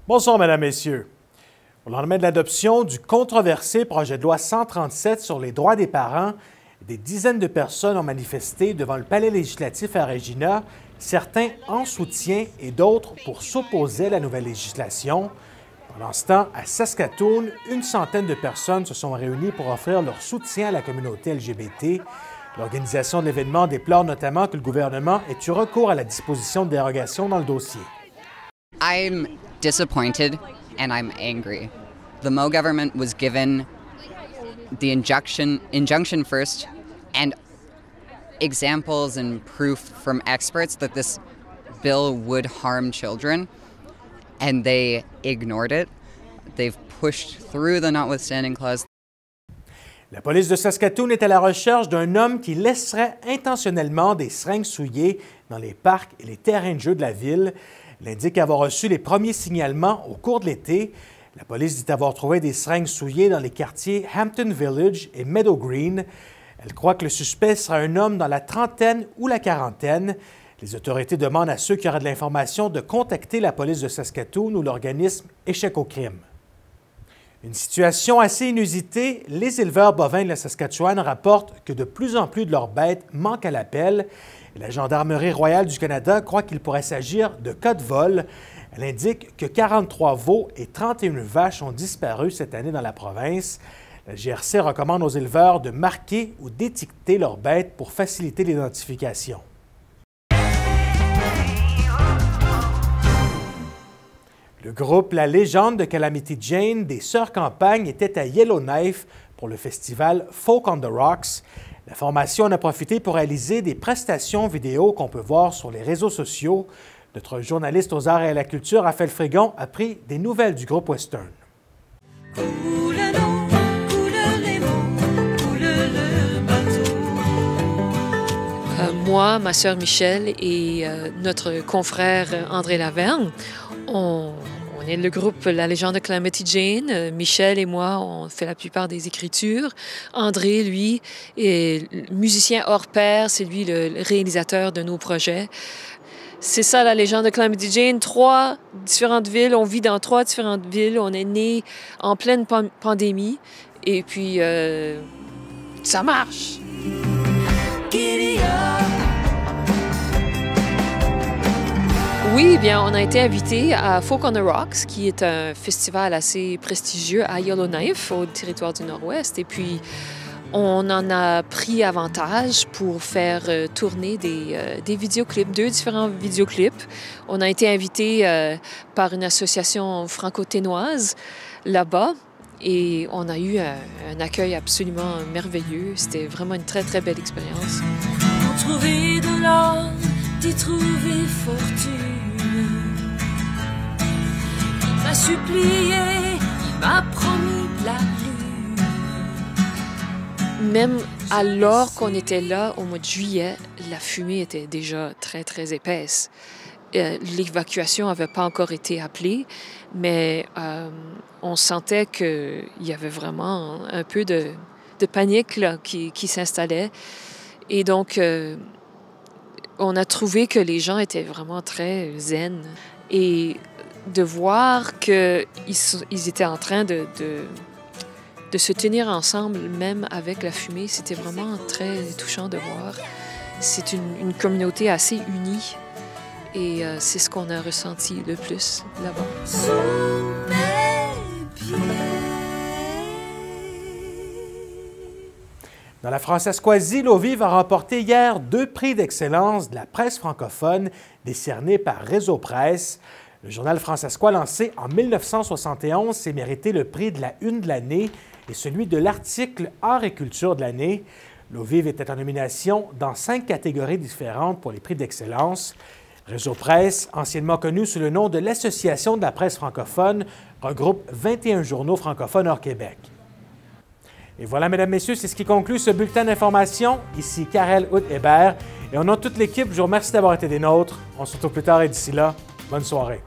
Bonsoir, Mesdames, Messieurs. Au lendemain de l'adoption du controversé projet de loi 137 sur les droits des parents, des dizaines de personnes ont manifesté devant le palais législatif à Regina, certains en soutien et d'autres pour s'opposer à la nouvelle législation. Pendant ce temps, à Saskatoon, une centaine de personnes se sont réunies pour offrir leur soutien à la communauté LGBT. L'organisation de l'événement déplore notamment que le gouvernement ait eu recours à la disposition de dérogation dans le dossier. I'm disappointed and I'm angry. The Moe government was given the injunction first and examples and proof from experts that this bill would harm children, and they ignored it. They've pushed through the notwithstanding clause. La police de Saskatoon est à la recherche d'un homme qui laisserait intentionnellement des seringues souillées dans les parcs et les terrains de jeu de la ville. Elle indique avoir reçu les premiers signalements au cours de l'été. La police dit avoir trouvé des seringues souillées dans les quartiers Hampton Village et Meadow Green. Elle croit que le suspect sera un homme dans la trentaine ou la quarantaine. Les autorités demandent à ceux qui auraient de l'information de contacter la police de Saskatoon ou l'organisme Échec au crime. Une situation assez inusitée, les éleveurs bovins de la Saskatchewan rapportent que de plus en plus de leurs bêtes manquent à l'appel. La Gendarmerie royale du Canada croit qu'il pourrait s'agir de cas de vol. Elle indique que 43 veaux et 31 vaches ont disparu cette année dans la province. La GRC recommande aux éleveurs de marquer ou d'étiqueter leurs bêtes pour faciliter l'identification. Le groupe La Légende de Calamity Jane des Sœurs Campagne était à Yellowknife pour le festival Folk on the Rocks. La formation en a profité pour réaliser des prestations vidéo qu'on peut voir sur les réseaux sociaux. Notre journaliste aux arts et à la culture, Raphaël Frégon, a pris des nouvelles du groupe western. Moi, ma sœur Michel et notre confrère André Lavergne, on est le groupe La Légende de Calamity Jane. Michel et moi, on fait la plupart des écritures. André, lui, est musicien hors pair. C'est lui le réalisateur de nos projets. C'est ça, La Légende de Calamity Jane. 3 différentes villes. On vit dans 3 différentes villes. On est né en pleine pandémie. Et puis, ça marche! Oui, bien, on a été invité à Folk on the Rocks, qui est un festival assez prestigieux à Yellowknife, au territoire du Nord-Ouest. Et puis, on en a pris avantage pour faire tourner des vidéoclips, 2 différents vidéoclips. On a été invité par une association franco-ténoise là-bas. Et on a eu un accueil absolument merveilleux. C'était vraiment une très, très belle expérience. Pour trouver de l'or, d'y trouver fortune. Il m'a supplié, il m'a promis la lune. Même alors qu'on était là, au mois de juillet, la fumée était déjà très, très épaisse. L'évacuation n'avait pas encore été appelée, mais on sentait qu'il y avait vraiment un peu de panique là, qui s'installait. Et donc, on a trouvé que les gens étaient vraiment très zen. Et de voir qu'ils étaient en train de se tenir ensemble, même avec la fumée, c'était vraiment très touchant de voir. C'est une communauté assez unie. Et c'est ce qu'on a ressenti le plus là-bas. Sous mes pieds. Dans la Francescoisie, l'Eau-Vive a remporté hier 2 prix d'excellence de la presse francophone décernés par Réseau Presse. Le journal francescois, lancé en 1971, s'est mérité le prix de la Une de l'année et celui de l'article Art et culture de l'année. L'Eau-Vive était en nomination dans 5 catégories différentes pour les prix d'excellence. Réseau Presse, anciennement connu sous le nom de l'Association de la presse francophone, regroupe 21 journaux francophones hors Québec. Et voilà, Mesdames, Messieurs, c'est ce qui conclut ce bulletin d'information. Ici Karel Hébert et au nom de toute l'équipe, je vous remercie d'avoir été des nôtres. On se retrouve plus tard et d'ici là, bonne soirée.